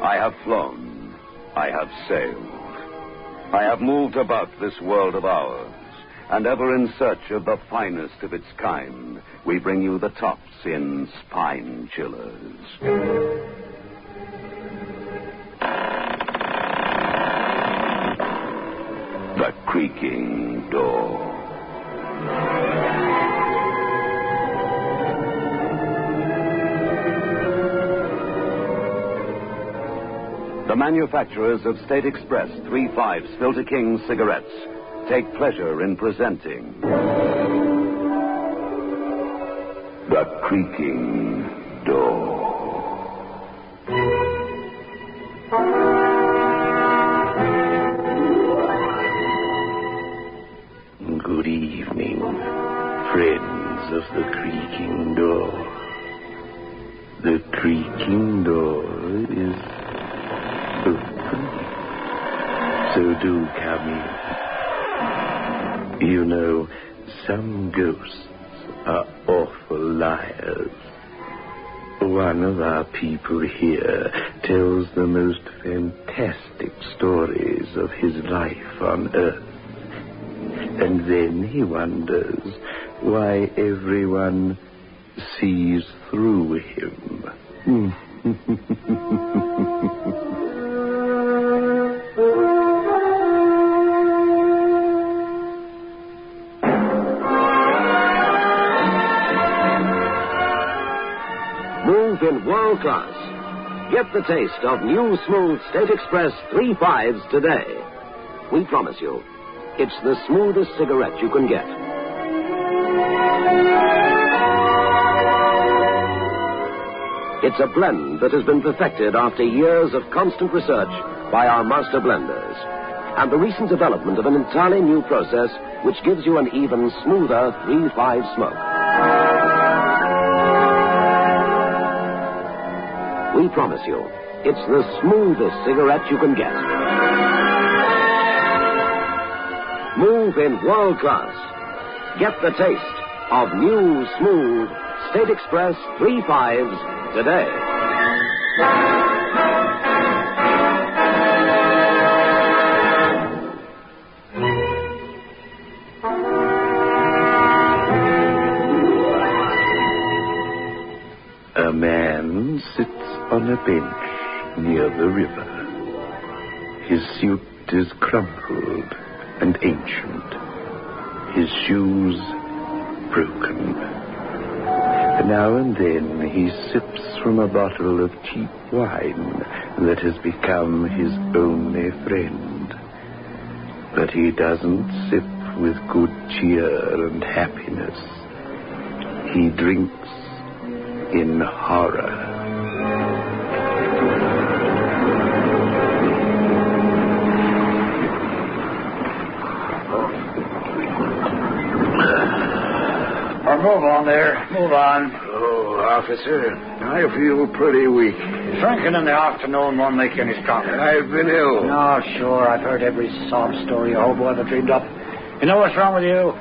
I have flown. I have sailed. I have moved about this world of ours, and ever in search of the finest of its kind, we bring you the tops in spine chillers. The creaking door. The manufacturers of State Express 3/5 Filter King cigarettes take pleasure in presenting The Creaking Door. Good evening, friends of The Creaking Door. The Creaking Door is open, so do come in. You know, some ghosts are awful liars. One of our people here tells the most fantastic stories of his life on Earth. And then he wonders why everyone sees through him. Move in world class. Get the taste of new smooth State Express 3/5s today. We promise you, it's the smoothest cigarette you can get. It's a blend that has been perfected after years of constant research by our master blenders, and the recent development of an entirely new process which gives you an even smoother 3/5 smoke. We promise you, it's the smoothest cigarette you can get. Move in world class. Get the taste of new, smooth State Express 3/5s today. A man sits on a bench near the river. His suit is crumpled and ancient, his shoes broken. Now and then he sips from a bottle of cheap wine that has become his only friend. But he doesn't sip with good cheer and happiness. He drinks in horror. Move on there. Move on. Oh, officer, I feel pretty weak. Drinking in the afternoon won't make you any stronger. I've been ill. No, sure. I've heard every sob story a hobo ever dreamed up. You know what's wrong with you?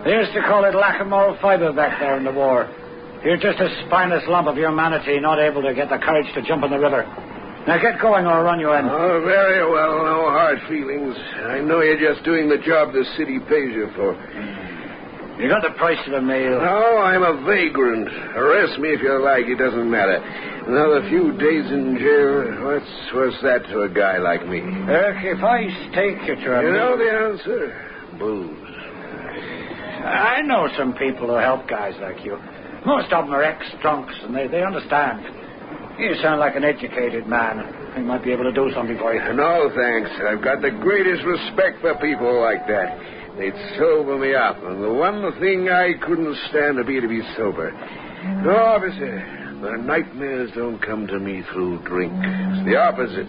They used to call it lack of moral fiber back there in the war. You're just a spineless lump of humanity, not able to get the courage to jump in the river. Now get going or I'll run you in. Oh, very well. No hard feelings. I know you're just doing the job the city pays you for. You got the price of a meal. No, I'm a vagrant. Arrest me if you like. It doesn't matter. Another few days in jail. What's that to a guy like me? If I stake you to a You meal... know the answer? Booze. I know some people who help guys like you. Most of them are ex-drunks, and they understand. You sound like an educated man. They might be able to do something for you. No, thanks. I've got the greatest respect for people like that. They'd sober me up, and the one thing I couldn't stand to be sober. No, officer, the nightmares don't come to me through drink. It's the opposite.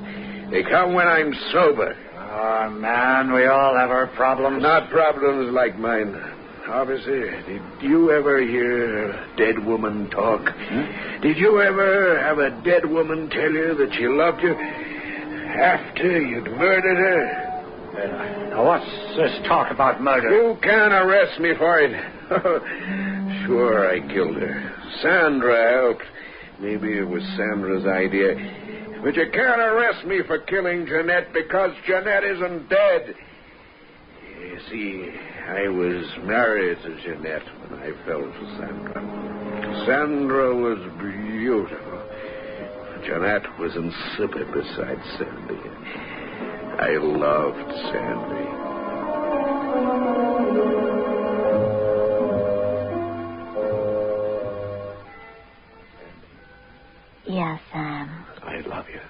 They come when I'm sober. Oh, man, we all have our problems. Not problems like mine. Officer, did you ever hear a dead woman talk? Did you ever have a dead woman tell you that she loved you after you'd murdered her? Now, what's this talk about murder? You can't arrest me for it. Sure, I killed her. Sandra helped. Maybe it was Sandra's idea. But you can't arrest me for killing Jeanette because Jeanette isn't dead. You see, I was married to Jeanette when I fell for Sandra. Sandra was beautiful. Jeanette was insipid beside Sandy. I loved Sandy. Yes, Sam. I love you.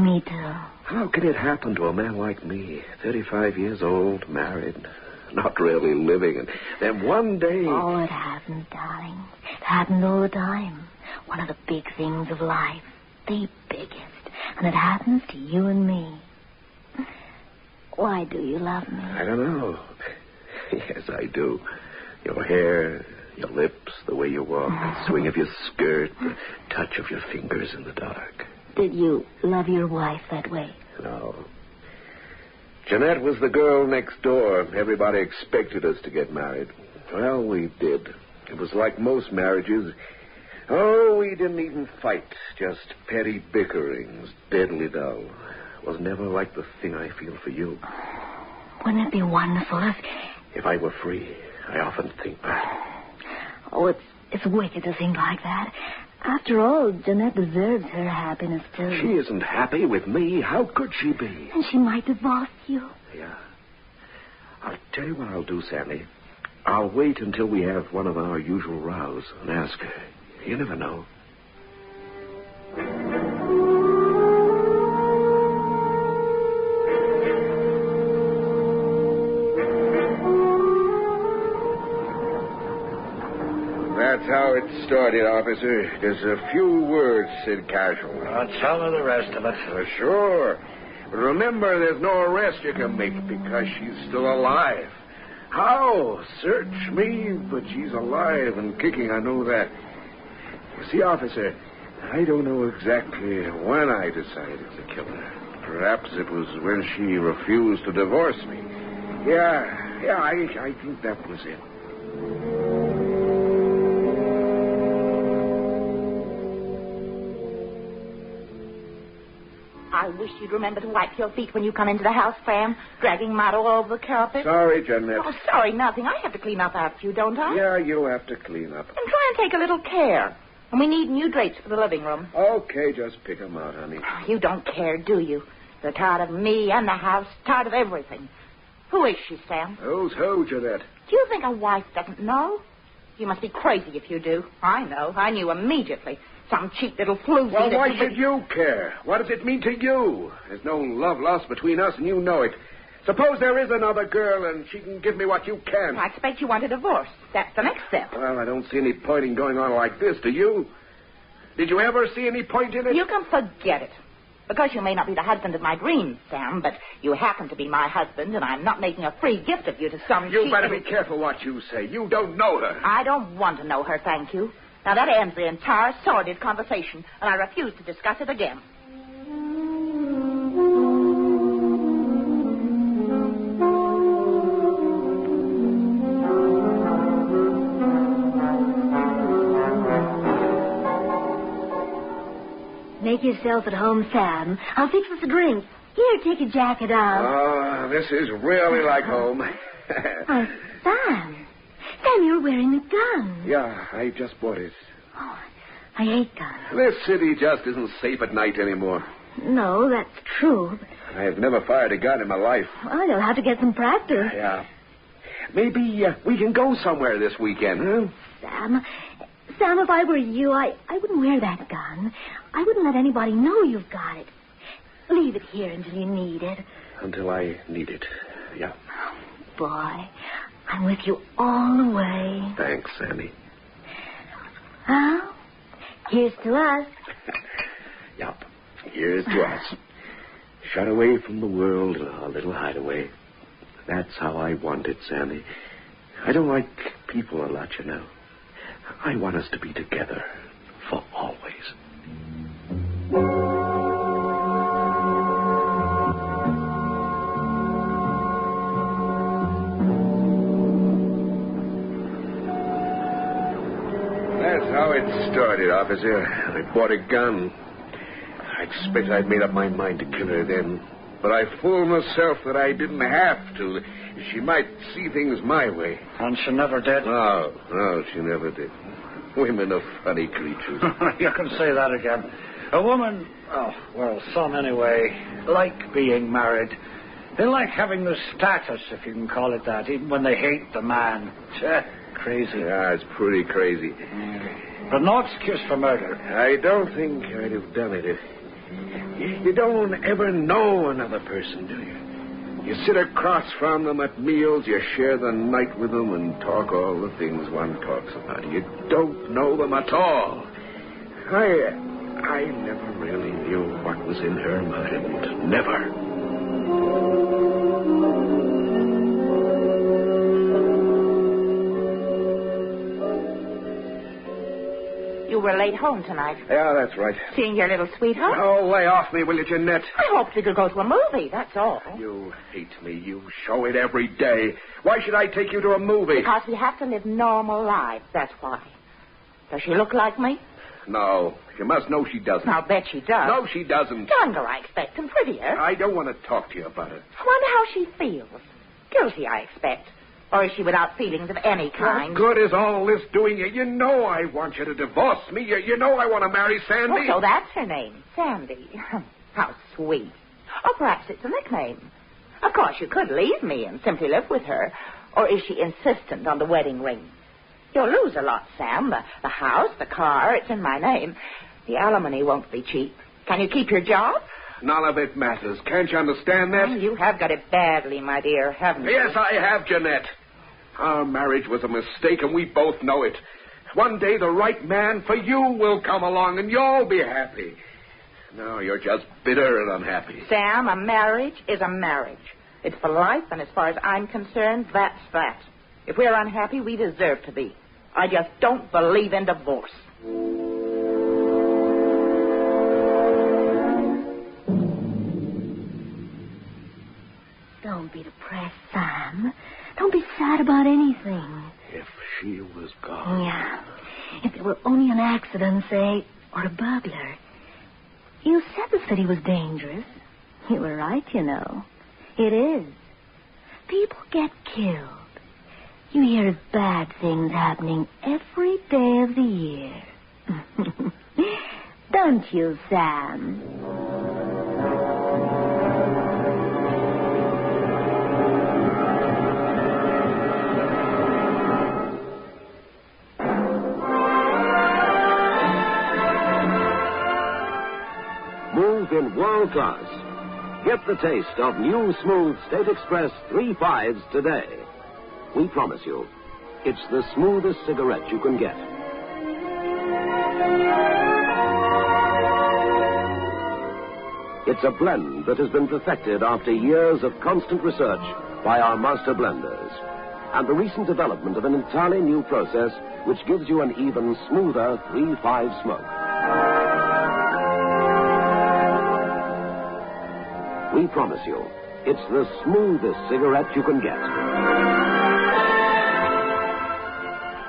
Me too. How can it happen to a man like me, 35 years old, married, not really living, and then one day... Oh, it happens, darling. It happens all the time. One of the big things of life. The biggest. And it happens to you and me. Why do you love me? I don't know. Yes, I do. Your hair, your lips, the way you walk, the swing of your skirt, the touch of your fingers in the dark. Did you love your wife that way? No. Jeanette was the girl next door. Everybody expected us to get married. Well, we did. It was like most marriages. Oh, we didn't even fight. Just petty bickerings, deadly dull. It was never like the thing I feel for you. Wouldn't it be wonderful if I were free? I often think that. Oh, it's wicked to think like that. After all, Jeanette deserves her happiness, too. She isn't happy with me. How could she be? And she might divorce you. Yeah. I'll tell you what I'll do, Sandy. I'll wait until we have one of our usual rows and ask her. You never know. That's how it started, officer. Just a few words said casually. Well, tell me the rest of it. Sure. But remember, there's no arrest you can make because she's still alive. How? Search me, but she's alive and kicking, I know that. You see, officer, I don't know exactly when I decided to kill her. Perhaps it was when she refused to divorce me. Yeah, I think that was it. I wish you'd remember to wipe your feet when you come into the house, Sam, dragging mud all over the carpet. Sorry, Jeanette. Oh, sorry, nothing. I have to clean up after you, don't I? Yeah, you have to clean up. And try and take a little care. And we need new drapes for the living room. Okay, just pick them out, honey. You don't care, do you? You're tired of me and the house, tired of everything. Who is she, Sam? Who's who, Jeanette? Do you think a wife doesn't know? You must be crazy if you do. I know. I knew immediately. Some cheap little floozy. Well, why should you care? What does it mean to you? There's no love lost between us, and you know it. Suppose there is another girl, and she can give me what you can. I expect you want a divorce. That's the next step. Well, I don't see any point in going on like this, do you? Did you ever see any point in it? You can forget it. Because you may not be the husband of my dreams, Sam, but you happen to be my husband, and I'm not making a free gift of you to some You cheap better little... be careful what you say. You don't know her. I don't want to know her, thank you. Now, that ends the entire sordid conversation, and I refuse to discuss it again. Make yourself at home, Sam. I'll fix us a drink. Here, take your jacket off. Oh, this is really like home. Oh, Sam. Sam, you're wearing a gun. Yeah, I just bought it. Oh, I hate guns. This city just isn't safe at night anymore. No, that's true. I've never fired a gun in my life. Well, you'll have to get some practice. Yeah. Maybe we can go somewhere this weekend, huh? Sam, if I were you, I wouldn't wear that gun. I wouldn't let anybody know you've got it. Leave it here until you need it. Until I need it, yeah. Boy, I'm with you all the way. Thanks, Sandy. Well, here's to us. Yep, here's to us. Shut away from the world, a little hideaway. That's how I want it, Sandy. I don't like people a lot, you know. I want us to be together for always. That's how it started, officer. I bought a gun. I expect I'd made up my mind to kill her then. But I fooled myself that I didn't have to. She might see things my way. And she never did. No, she never did. Women are funny creatures. You can say that again. A woman, some anyway, like being married. They like having the status, if you can call it that, even when they hate the man. Crazy. Yeah, it's pretty crazy. But no excuse for murder. I don't think I'd have done it if... You don't ever know another person, do you? You sit across from them at meals, you share the night with them and talk all the things one talks about. You don't know them at all. I never really knew what was in her mind. Never. You were late home tonight. Yeah, that's right. Seeing your little sweetheart? Oh, lay off me, will you, Jeanette? I hoped we could go to a movie, that's all. You hate me. You show it every day. Why should I take you to a movie? Because we have to live normal lives, that's why. Does she look like me? No. You must know she doesn't. I'll bet she does. No, she doesn't. Younger, I expect, and prettier. I don't want to talk to you about it. I wonder how she feels. Guilty, I expect. Or is she without feelings of any kind? What good is all this doing you? You know I want you to divorce me. You know I want to marry Sandy. Oh, so that's her name, Sandy. How sweet. Or perhaps it's a nickname. Of course, you could leave me and simply live with her. Or is she insistent on the wedding ring? You'll lose a lot, Sam. The house, the car, it's in my name. The alimony won't be cheap. Can you keep your job? None of it matters. Can't you understand that? Oh, you have got it badly, my dear, haven't you? Yes, I have, Jeanette. Our marriage was a mistake, and we both know it. One day the right man for you will come along, and you'll be happy. No, you're just bitter and unhappy. Sam, a marriage is a marriage. It's for life, and as far as I'm concerned, that's that. If we're unhappy, we deserve to be. I just don't believe in divorce. Don't be depressed, Sam. Don't be sad about anything. If she was gone. Yeah. If it were only an accident, say, or a burglar. You said the city was dangerous. You were right, you know. It is. People get killed. You hear of bad things happening every day of the year. Don't you, Sam? Move in world class. Get the taste of new smooth State Express 3/5s today. We promise you, it's the smoothest cigarette you can get. It's a blend that has been perfected after years of constant research by our master blenders. And the recent development of an entirely new process which gives you an even smoother 3/5 smoke. We promise you, it's the smoothest cigarette you can get.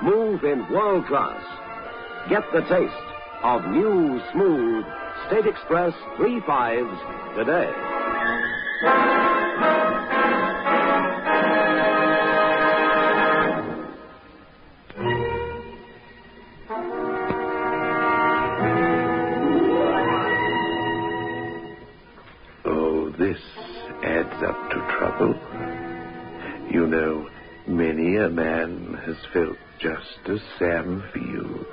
Move in world class. Get the taste of new, smooth State Express 3/5s today. Oh, this adds up to trouble. You know, many a man has felt just as Sam feels.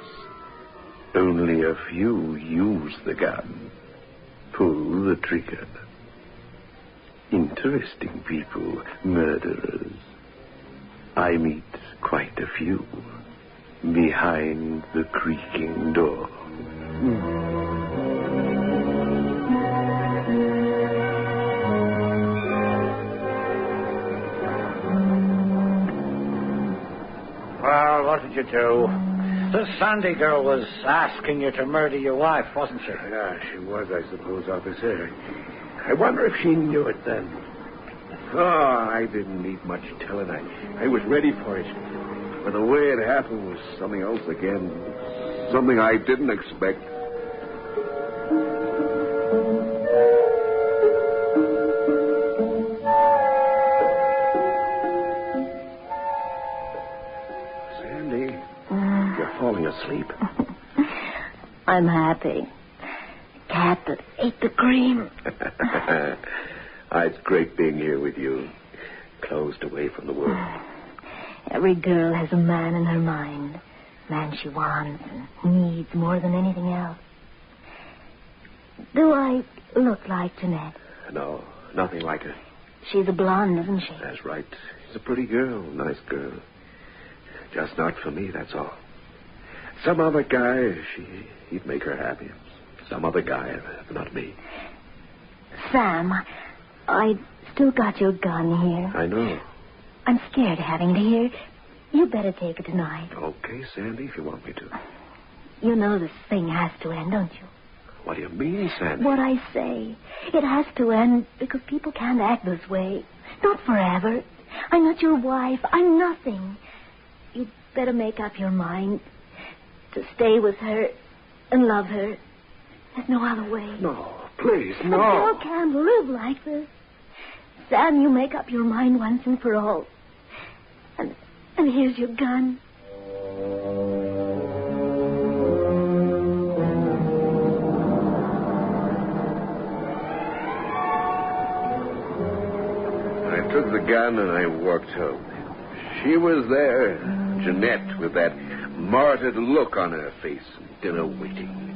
Only a few use the gun, pull the trigger. Interesting people, murderers. I meet quite a few behind the creaking door. Well, what did you do? The Sandy girl was asking you to murder your wife, wasn't she? Yeah, she was, I suppose, officer. I wonder if she knew it then. Oh, I didn't need much telling. I was ready for it. But the way it happened was something else again. Something I didn't expect. I'm happy. Cat that ate the cream. It's great being here with you, closed away from the world. Every girl has a man in her mind. Man she wants and needs more than anything else. Do I look like Jeanette? No, nothing like her. She's a blonde, isn't she? That's right. She's a pretty girl, nice girl. Just not for me, that's all. Some other guy, he'd make her happy. Some other guy, not me. Sam, I still got your gun here. I know. I'm scared of having it here. You better take it tonight. Okay, Sandy, if you want me to. You know this thing has to end, don't you? What do you mean, Sandy? What I say. It has to end because people can't act this way. Not forever. I'm not your wife. I'm nothing. You'd better make up your mind to stay with her and love her. There's no other way. No, please, no. A girl can't live like this. Sam, you make up your mind once and for all. And here's your gun. I took the gun and I walked home. She was there, Jeanette, with that martyred look on her face, dinner waiting.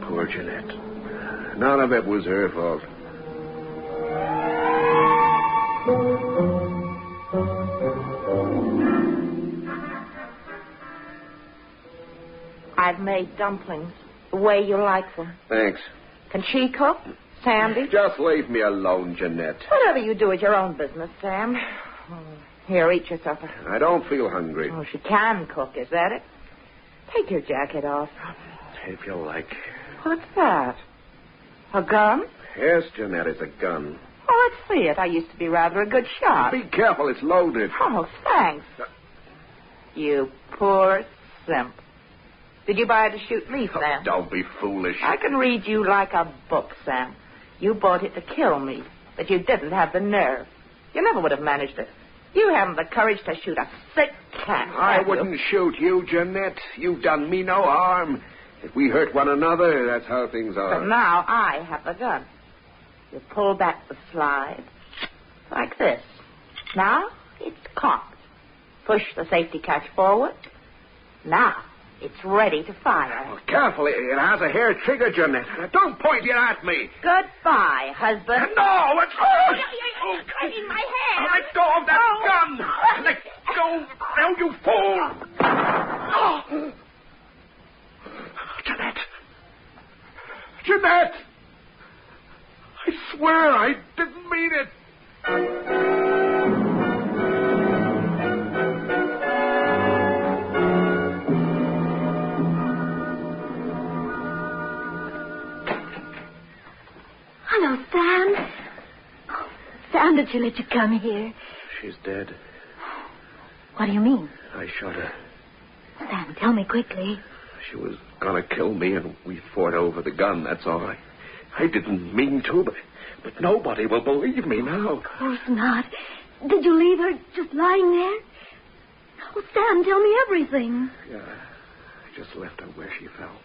Poor Jeanette. None of it was her fault. I've made dumplings the way you like them. Thanks. Can she cook? Sandy? Just leave me alone, Jeanette. Whatever you do is your own business, Sam. Here, eat your supper. I don't feel hungry. Oh, she can cook, is that it? Take your jacket off. If you like. What's that? A gun? Yes, Jeanette, it's a gun. Oh, let's see it. I used to be rather a good shot. Be careful, it's loaded. Oh, thanks. You poor simp. Did you buy it to shoot me, Sam? Don't be foolish. I can read you like a book, Sam. You bought it to kill me, but you didn't have the nerve. You never would have managed it. You haven't the courage to shoot a sick cat. I wouldn't shoot you, Jeanette. You've done me no harm. If we hurt one another, that's how things are. But now I have the gun. You pull back the slide, like this. Now it's cocked. Push the safety catch forward. Now it's ready to fire. Oh, careful, it has a hair trigger, Jeanette. Don't point it at me. Goodbye, husband. No, it's... In my hand. Let go of that gun. Let go. Now, you fool. Oh. Jeanette. Jeanette. I swear I didn't mean it. Hello, Sam. Oh, Sam, did she let you come here? She's dead. What do you mean? I shot her. Sam, tell me quickly. She was gonna kill me, and we fought over the gun, that's all. I didn't mean to, but nobody will believe me now. Of course not. Did you leave her just lying there? Oh, Sam, tell me everything. Yeah, I just left her where she fell.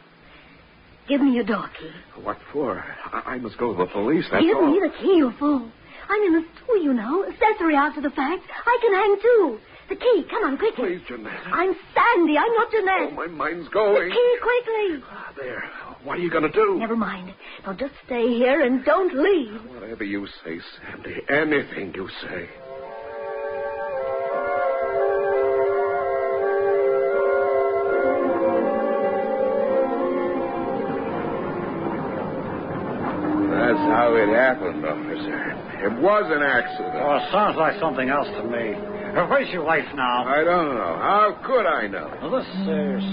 Give me your door key. What for? I must go to the police, that's Give all. me the key, you fool. I'm in the stew, you know. Accessory after the fact. I can hang, too. The key. Come on, quickly. Please, Jeanette. I'm Sandy. I'm not Jeanette. Oh, my mind's going. The key, quickly. There. What are you going to do? Never mind. Now, just stay here and don't leave. Whatever you say, Sandy. Anything you say. That's how it happened, officer. It was an accident. Oh, it sounds like something else to me. Where's your wife now? I don't know. How could I know? Well, this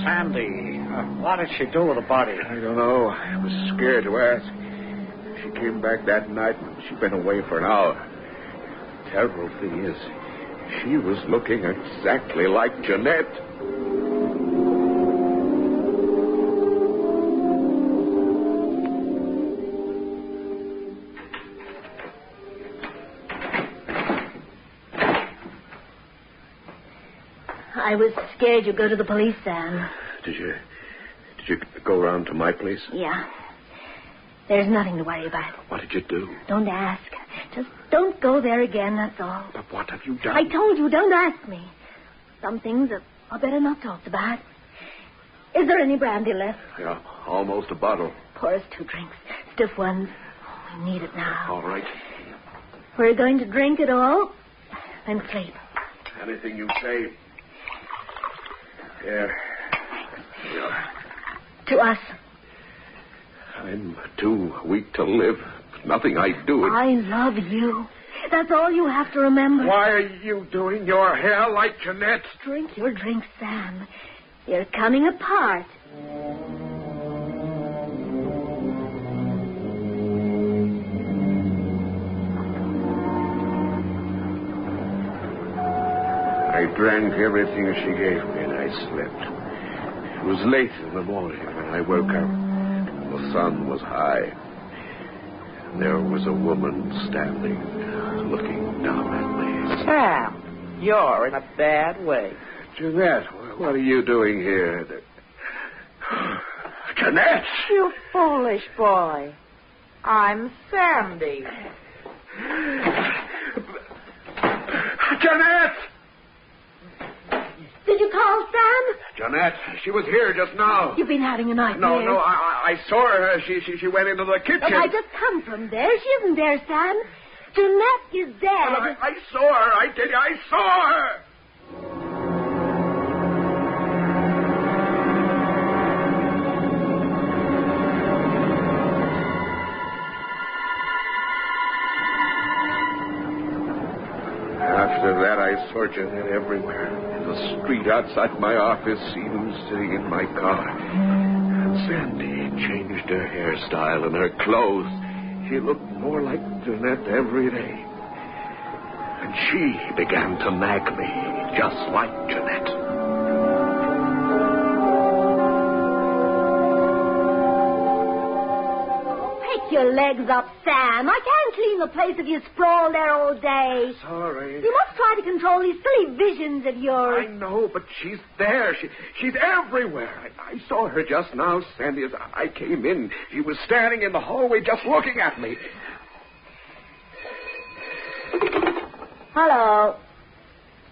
Sandy, what did she do with the body? I don't know. I was scared to ask. She came back that night, and she'd been away for an hour. Terrible thing is, she was looking exactly like Jeanette. I was scared you'd go to the police, Sam. Did Did you go around to my place? Yeah. There's nothing to worry about. What did you do? Don't ask. Just don't go there again, that's all. But what have you done? I told you, don't ask me. Some things are better not talked about. Is there any brandy left? Yeah, almost a bottle. Pour us 2 drinks. Stiff ones. Oh, we need it now. All right. We're going to drink it all and sleep. Anything you say. Here. Yeah. To us. I'm too weak to live. Nothing I do. I love you. That's all you have to remember. Why are you doing your hair like Jeanette? Drink your drink, Sam. You're coming apart. I drank everything she gave me and I slept. It was late in the morning when I woke up. The sun was high. And there was a woman standing, looking down at me. Sam, you're in a bad way. Jeanette, what are you doing here? Jeanette! You foolish boy. I'm Sandy. Jeanette! Did you call Sam? Jeanette, she was here just now. You've been having a nightmare. No, I saw her. She went into the kitchen. Look, I just come from there. She isn't there, Sam. Jeanette is dead. I saw her. I tell you, I saw her. After that, I saw Jeanette everywhere. In the street outside my office, even sitting in my car. And Sandy changed her hairstyle and her clothes. She looked more like Jeanette every day. And she began to nag me, just like Jeanette. Your legs up, Sam. I can't clean the place if you sprawl there all day. Sorry. You must try to control these silly visions of yours. I know, but she's there. She's everywhere. I saw her just now, Sandy, as I came in. She was standing in the hallway just looking at me. Hello.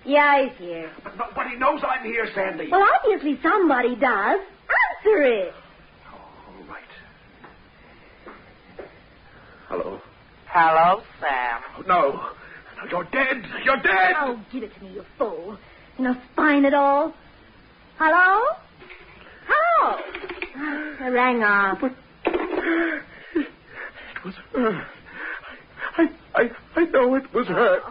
Yeah, he's here. But he knows I'm here, Sandy. Well, obviously somebody does. Answer it. All right. Hello? Hello, Sam. No. You're dead. You're dead. Oh, give it to me, you fool. No spine at all. Hello? Hello? I rang off. But it was her. I know it was her.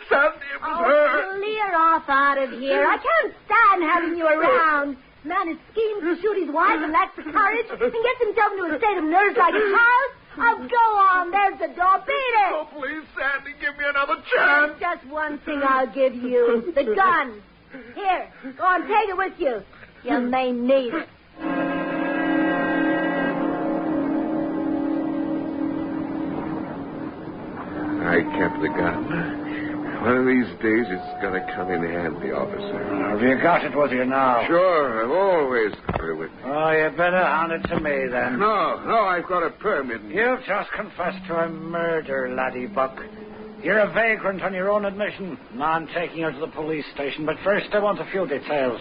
Sandy, it was her. Clear off out of here. I can't stand having you around. Man has schemed to shoot his wife and lacks the courage and gets himself into a state of nerves like a child. Oh, go on. There's the door. Beat it. Oh, please, Sandy, give me another chance. There's just one thing I'll give you. The gun. Here, go on, take it with you. You may need it. I kept the gun. One of these days it's going to come in handy, officer. Have you got it with you now? Sure, I've always got it with me. Oh, you better hand it to me, then. No, I've got a permit. You've just confessed to a murder, laddie buck. You're a vagrant on your own admission. Now I'm taking you to the police station, but first I want a few details.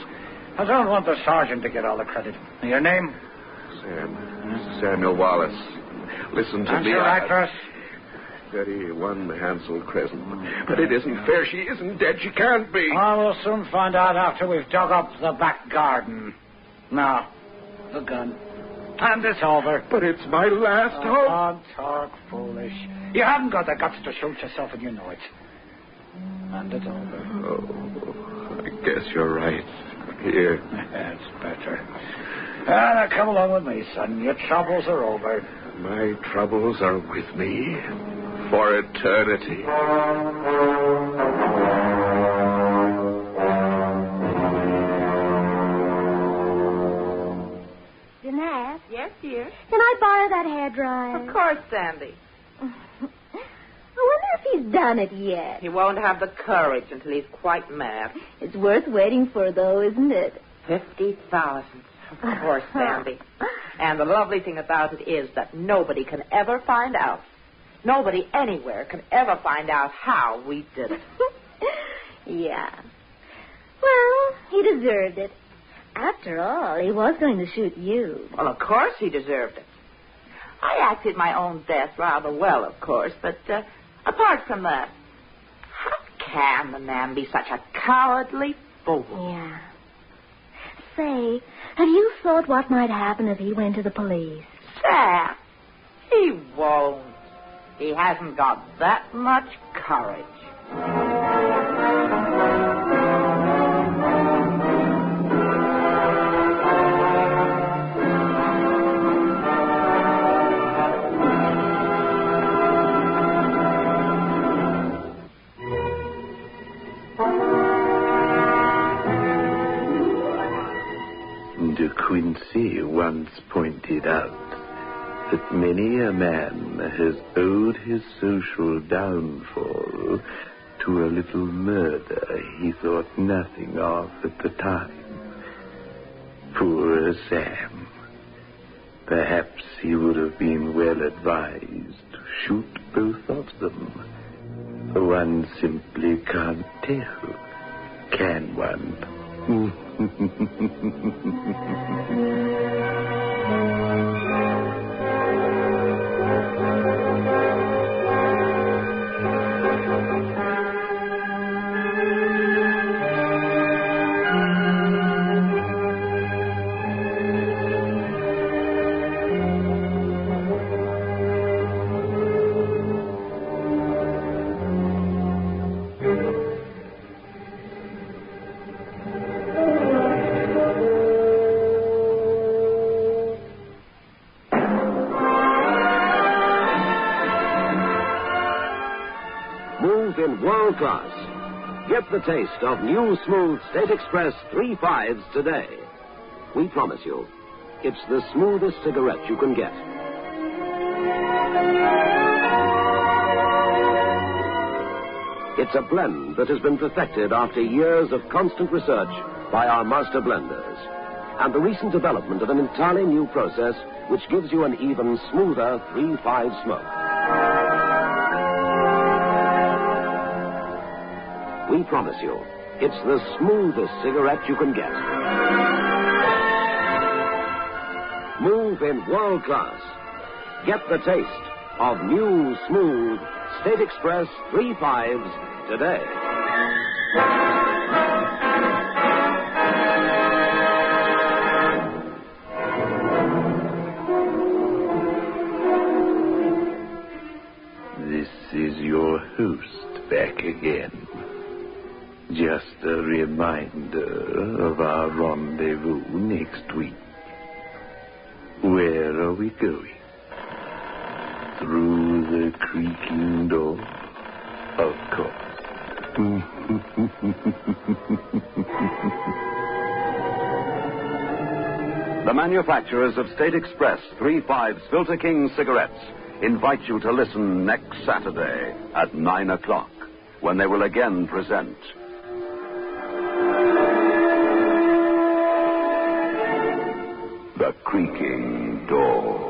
I don't want the sergeant to get all the credit. Your name? Samuel Wallace. Listen to And me. your address? 31 Hansel Crescent. But it isn't fair. She isn't dead. She can't be. I will soon find out after we've dug up the back garden. Now, the gun. And it's over. But it's my last hope. Don't talk foolish. You haven't got the guts to shoot yourself, and you know it. And it's over. Oh, I guess you're right. Here. That's better. Now, come along with me, son. Your troubles are over. My troubles are with me for eternity. Jeanette? Yes, dear? Can I borrow that hairdryer? Of course, Sandy. I wonder if he's done it yet. He won't have the courage until he's quite mad. It's worth waiting for, though, isn't it? 50,000. Of course, Sandy. And the lovely thing about it is that nobody can ever find out. Nobody anywhere can ever find out how we did it. Yeah. Well, he deserved it. After all, he was going to shoot you. Well, of course he deserved it. I acted my own death rather well, of course, but apart from that, how can the man be such a cowardly fool? Yeah. Say, have you thought what might happen if he went to the police? Sam, he won't. He hasn't got that much courage. De Quincey once pointed out that many a man has owed his social downfall to a little murder he thought nothing of at the time. Poor Sam. Perhaps he would have been well advised to shoot both of them. One simply can't tell, can one? In world class. Get the taste of new smooth State Express 3/5s today. We promise you, it's the smoothest cigarette you can get. It's a blend that has been perfected after years of constant research by our master blenders, and the recent development of an entirely new process which gives you an even smoother 3/5 smoke. We promise you, it's the smoothest cigarette you can get. Move in world class. Get the taste of new, smooth State Express 3/5s today. This is your host back again. Just a reminder of our rendezvous next week. Where are we going? Through the creaking door? Of course. The manufacturers of State Express 3/5s Filter King cigarettes invite you to listen next Saturday at 9 o'clock when they will again present The Creaking Door.